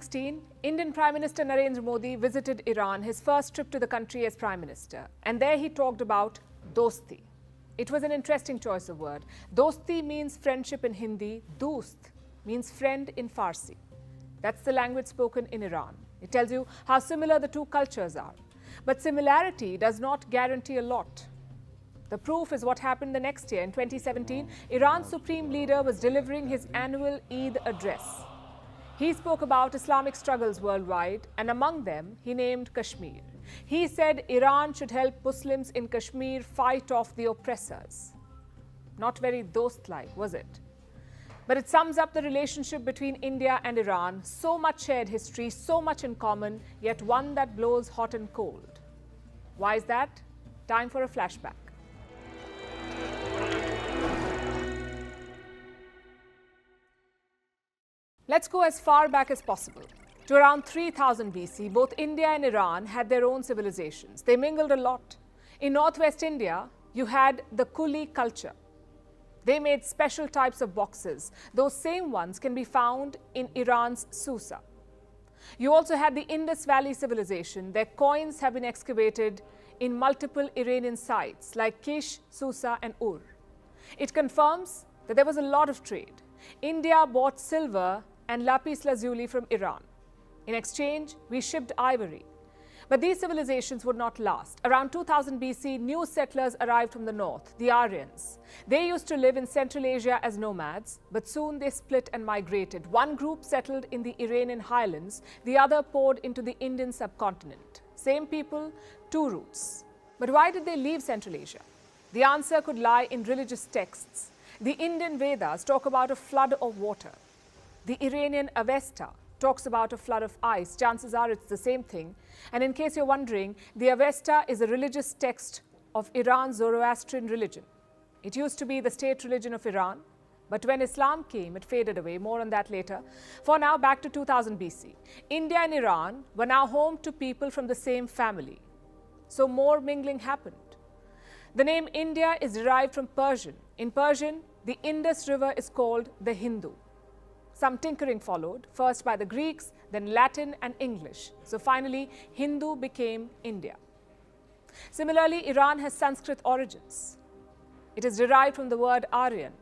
2016, Indian Prime Minister Narendra Modi visited Iran, his first trip to the country as Prime Minister. And there he talked about dosti. It was an interesting choice of word. Dosti means friendship in Hindi. Dost means friend in Farsi. That's the language spoken in Iran. It tells you how similar the two cultures are. But similarity does not guarantee a lot. The proof is what happened the next year. In 2017, Iran's supreme leader was delivering his annual Eid address. He spoke about Islamic struggles worldwide, and among them, he named Kashmir. He said Iran should help Muslims in Kashmir fight off the oppressors. Not very dost-like, was it? But it sums up the relationship between India and Iran. So much shared history, so much in common, yet one that blows hot and cold. Why is that? Time for a flashback. Let's go as far back as possible. To around 3000 BC, both India and Iran had their own civilizations. They mingled a lot. In northwest India, you had the Kuli culture. They made special types of boxes. Those same ones can be found in Iran's Susa. You also had the Indus Valley civilization. Their coins have been excavated in multiple Iranian sites like Kish, Susa, and Ur. It confirms that there was a lot of trade. India bought silver and lapis lazuli from Iran. In exchange, we shipped ivory. But these civilizations would not last. Around 2000 BC, new settlers arrived from the north, the Aryans. They used to live in Central Asia as nomads, but soon they split and migrated. One group settled in the Iranian highlands, the other poured into the Indian subcontinent. Same people, two roots. But why did they leave Central Asia? The answer could lie in religious texts. The Indian Vedas talk about a flood of water. The Iranian Avesta talks about a flood of ice. Chances are it's the same thing. And in case you're wondering, the Avesta is a religious text of Iran's Zoroastrian religion. It used to be the state religion of Iran, but when Islam came, it faded away. More on that later. For now, back to 2000 BC. India and Iran were now home to people from the same family. So more mingling happened. The name India is derived from Persian. In Persian, the Indus River is called the Hindu. Some tinkering followed, first by the Greeks, then Latin and English. So finally, Hindu became India. Similarly, Iran has Sanskrit origins. It is derived from the word Aryan.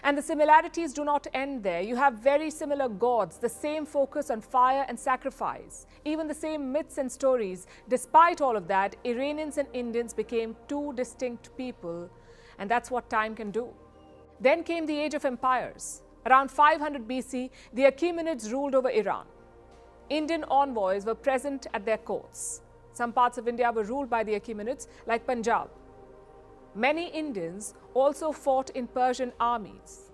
And the similarities do not end there. You have very similar gods, the same focus on fire and sacrifice, even the same myths and stories. Despite all of that, Iranians and Indians became two distinct people, and that's what time can do. Then came the age of empires. Around 500 BC, the Achaemenids ruled over Iran. Indian envoys were present at their courts. Some parts of India were ruled by the Achaemenids, like Punjab. Many Indians also fought in Persian armies.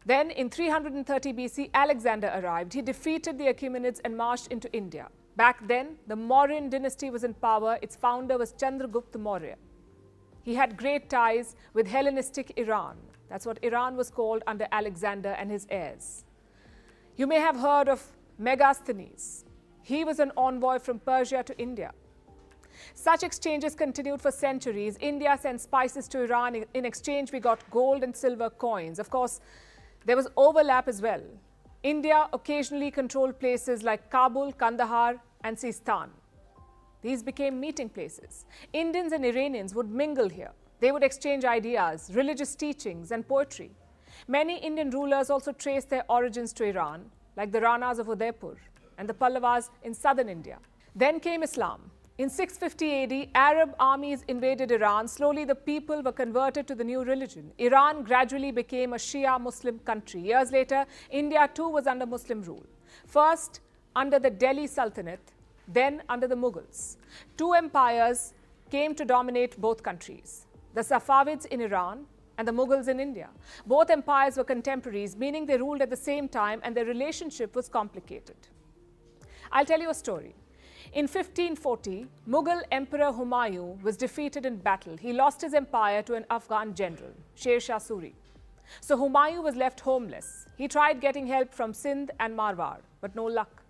Then, in 330 BC, Alexander arrived. He defeated the Achaemenids and marched into India. Back then, the Mauryan dynasty was in power. Its founder was Chandragupta Maurya. He had great ties with Hellenistic Iran. That's what Iran was called under Alexander and his heirs. You may have heard of Megasthenes. He was an envoy from Persia to India. Such exchanges continued for centuries. India sent spices to Iran. In exchange, we got gold and silver coins. Of course, there was overlap as well. India occasionally controlled places like Kabul, Kandahar, and Sistan. These became meeting places. Indians and Iranians would mingle here. They would exchange ideas, religious teachings, and poetry. Many Indian rulers also traced their origins to Iran, like the Ranas of Udaipur and the Pallavas in southern India. Then came Islam. In 650 AD, Arab armies invaded Iran. Slowly, the people were converted to the new religion. Iran gradually became a Shia Muslim country. Years later, India too was under Muslim rule. First, under the Delhi Sultanate, then under the Mughals. Two empires came to dominate both countries: the Safavids in Iran and the Mughals in India. Both empires were contemporaries, meaning they ruled at the same time, and their relationship was complicated. I'll tell you a story. In 1540, Mughal Emperor Humayun was defeated in battle. He lost his empire to an Afghan general, Sher Shah Suri. So Humayun was left homeless. He tried getting help from Sindh and Marwar, but no luck.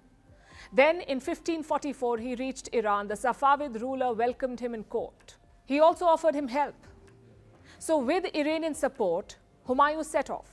Then in 1544, he reached Iran. The Safavid ruler welcomed him in court. He also offered him help. So with Iranian support, Humayun set off.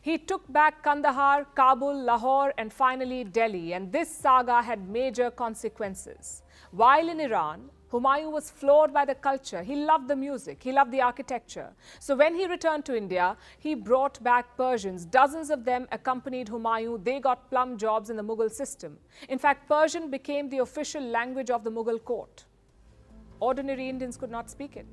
He took back Kandahar, Kabul, Lahore, and finally Delhi, and this saga had major consequences. While in Iran, Humayun was floored by the culture. He loved the music, he loved the architecture. So when he returned to India, he brought back Persians. Dozens of them accompanied Humayun. They got plum jobs in the Mughal system. In fact, Persian became the official language of the Mughal court. Ordinary Indians could not speak it.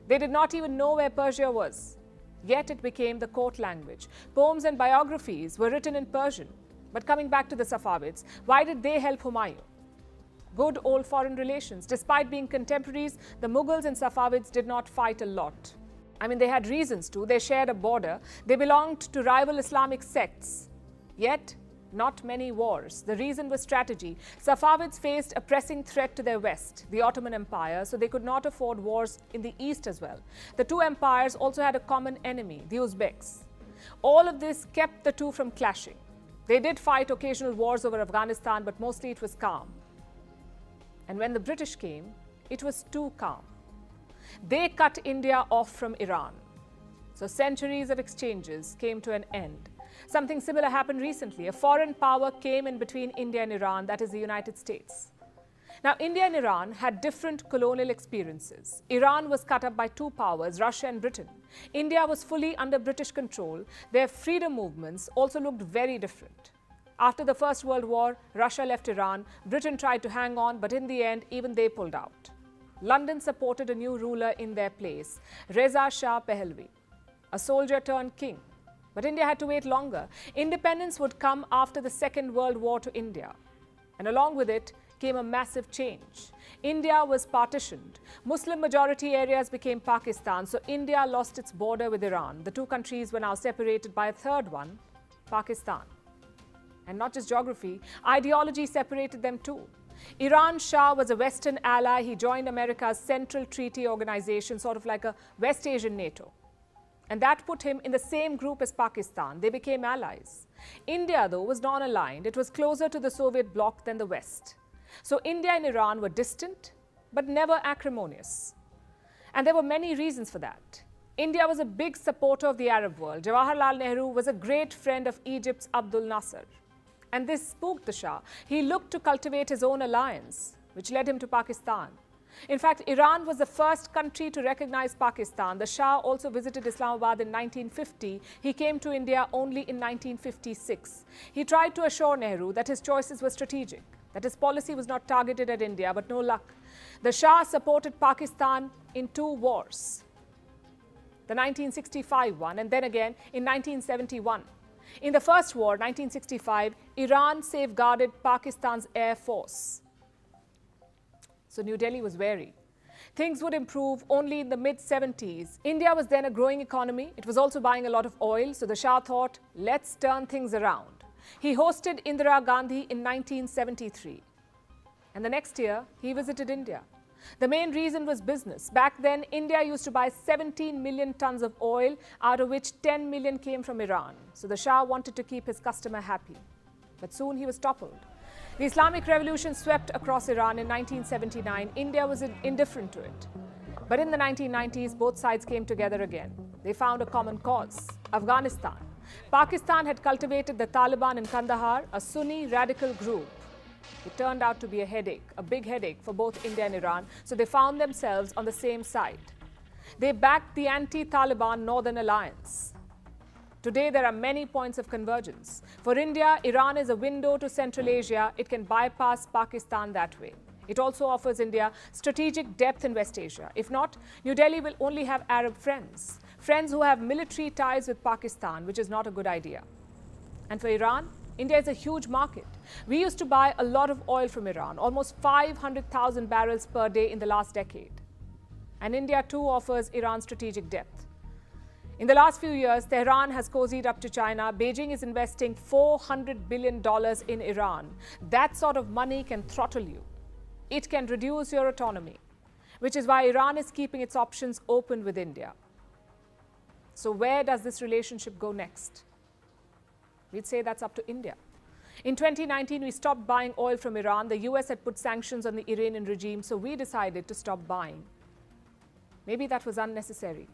They did not even know where Persia was. Yet it became the court language. Poems and biographies were written in Persian. But coming back to the Safavids, why did they help Humayun? Good old foreign relations. Despite being contemporaries, the Mughals and Safavids did not fight a lot. I mean, they had reasons to. They shared a border. They belonged to rival Islamic sects. Yet, not many wars. The reason was strategy. Safavids faced a pressing threat to their west, the Ottoman Empire, so they could not afford wars in the east as well. The two empires also had a common enemy, the Uzbeks. All of this kept the two from clashing. They did fight occasional wars over Afghanistan, but mostly it was calm. And when the British came, it was too calm. They cut India off from Iran. So centuries of exchanges came to an end. Something similar happened recently. A foreign power came in between India and Iran, that is the United States. Now, India and Iran had different colonial experiences. Iran was cut up by two powers, Russia and Britain. India was fully under British control. Their freedom movements also looked very different. After the First World War, Russia left Iran. Britain tried to hang on, but in the end, even they pulled out. London supported a new ruler in their place, Reza Shah Pahlavi, a soldier turned king. But India had to wait longer. Independence would come after the Second World War to India. And along with it came a massive change. India was partitioned. Muslim majority areas became Pakistan, so India lost its border with Iran. The two countries were now separated by a third one, Pakistan. And not just geography, ideology separated them too. Iran Shah was a Western ally. He joined America's Central Treaty Organization, sort of like a West Asian NATO. And that put him in the same group as Pakistan. They became allies. India, though, was non-aligned. It was closer to the Soviet bloc than the West. So India and Iran were distant, but never acrimonious. And there were many reasons for that. India was a big supporter of the Arab world. Jawaharlal Nehru was a great friend of Egypt's Abdul Nasser. And this spooked the Shah. He looked to cultivate his own alliance, which led him to Pakistan. In fact, Iran was the first country to recognize Pakistan. The Shah also visited Islamabad in 1950. He came to India only in 1956. He tried to assure Nehru that his choices were strategic, that his policy was not targeted at India, but no luck. The Shah supported Pakistan in two wars, the 1965 one and then again in 1971. In the first war, 1965, Iran safeguarded Pakistan's air force. So New Delhi was wary. Things would improve only in the mid-70s. India was then a growing economy. It was also buying a lot of oil, so the Shah thought, let's turn things around. He hosted Indira Gandhi in 1973. And the next year, he visited India. The main reason was business. Back then, India used to buy 17 million tons of oil, out of which 10 million came from Iran. So the Shah wanted to keep his customer happy. But soon he was toppled. The Islamic Revolution swept across Iran in 1979. India was indifferent to it. But in the 1990s, both sides came together again. They found a common cause, Afghanistan. Pakistan had cultivated the Taliban in Kandahar, a Sunni radical group. It turned out to be a headache, a big headache for both India and Iran, so they found themselves on the same side. They backed the anti-Taliban Northern Alliance. Today, there are many points of convergence. For India, Iran is a window to Central Asia. It can bypass Pakistan that way. It also offers India strategic depth in West Asia. If not, New Delhi will only have Arab friends, friends who have military ties with Pakistan, which is not a good idea. And for Iran, India is a huge market. We used to buy a lot of oil from Iran, almost 500,000 barrels per day in the last decade. And India too offers Iran strategic depth. In the last few years, Tehran has cozied up to China. Beijing is investing $400 billion in Iran. That sort of money can throttle you. It can reduce your autonomy, which is why Iran is keeping its options open with India. So where does this relationship go next? We'd say that's up to India. In 2019, we stopped buying oil from Iran. The US had put sanctions on the Iranian regime, so we decided to stop buying. Maybe that was unnecessary.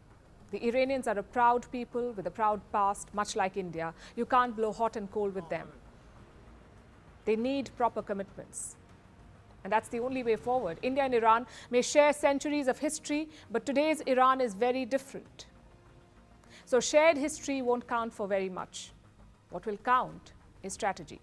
The Iranians are a proud people with a proud past, much like India. You can't blow hot and cold with them. They need proper commitments. And that's the only way forward. India and Iran may share centuries of history, but today's Iran is very different. So shared history won't count for very much. What will count is strategy.